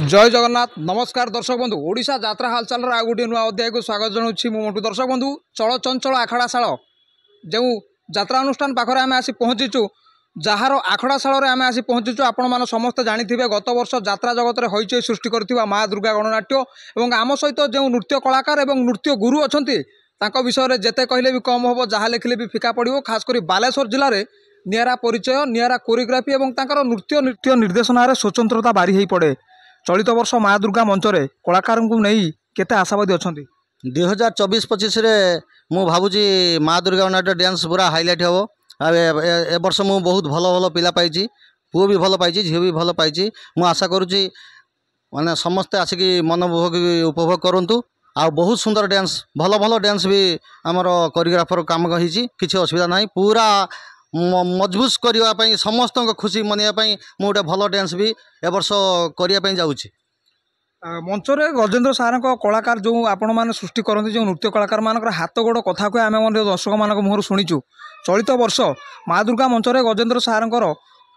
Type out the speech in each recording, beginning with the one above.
जय जगन्नाथ नमस्कार दर्शक बंधु ओडिशा यात्रा हालचाल आ गोटे नुआ अध्याय को स्वागत जनाऊँ मोटू दर्शक बंधु चल चंचल आखड़ाशाल जो यात्रा अनुष्ठान पाखे आम आसी पहुँचीचु जार आखड़ाशाल आम आसी पहुँचीचु आपण मैंने समस्ते जानी गत वर्ष यात्रा जगत में हईचई सृष्टि कर माँ दुर्गा गणनाट्य और आम सहित जो नृत्य कलाकार और नृत्य गुरु अच्छा विषय में जिते कहले भी कम हम जहाँ लिखले भी फिका पड़ो खासकर बालेश्वर जिले में निरा परिचय निरा कोरियोग्राफी और नृत्य नृत्य निर्देशन स्वतंत्रता बारी हो पड़े। चलित वर्ष माँ दुर्गा मंचरे कलाकार को नहीं केते आशावादी अच्छा 2024-25 मु भावुची माँ दुर्गा नाट्य डांस पूरा हाईलाइट हम ए वर्ष मु बहुत भल भल पिला पाई पुओ भी भल पाई झील भी भल पाई मु आशा करुच्ची माने समस्ते आसिक मन उपभोग करूँ आ बहुत सुंदर डांस भल भल डांस भी आमर कोरियोग्राफर काम किसी असुविधा ना पूरा मजबूत करने समस्त खुशी मनवाई मुझे भल डांस भी ए वर्ष करने जाऊँगी। मंचरे गजेंद्र सार कलाकार जो आपण मैंने सृष्टि करते जो नृत्य कलाकार मान हाथ गोड़ कथा को आम दर्शक मान मुहर शुणीचु चलित वर्ष माँ दुर्गा मंचरे गजेंद्र सार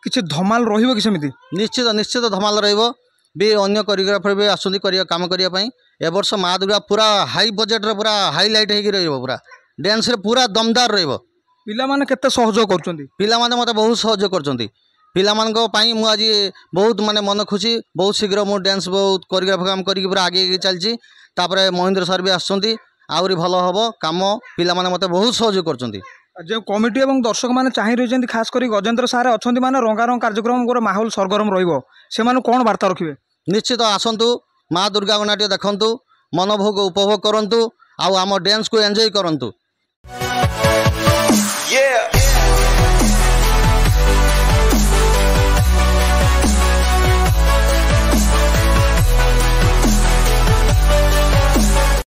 किसी धमाल रही निश्चित निश्चित धमाल भी अन्य कोरियोग्राफर भी आसुँच काम करने ए वर्ष माँ दुर्गा पूरा हाई बजेट पूरा हाईलाइट हो पूरा डांस पूरा दमदार रही पिला माने केते सहयोग करछंती पिला माने मते बहुत सहयोग करछंती पिला मानक पई मु आज बहुत माने मन खुशी बहुत शीघ्र मु डांस बहुत कोरियोग्राफर काम करी पूरा आगे चलची तापरे महेंद्र सर भी आछंती आउरी भलो हबो काम पिला माने मते बहुत सहयोग करछंती जो कमिटी एवं दर्शक माने चाहि रहिसेंती खास करी गजेंद्र सार अछंती माने रंगारंग कार्यक्रम गोर माहौल सरगरम रहिबो से माने कोन वार्ता रखिबे निश्चित आसंतु माँ दुर्गा नाट्य देखंतु मनोभोग उपभोग करंतु आउ आम डांस को एंजॉय करंतु। Yeah.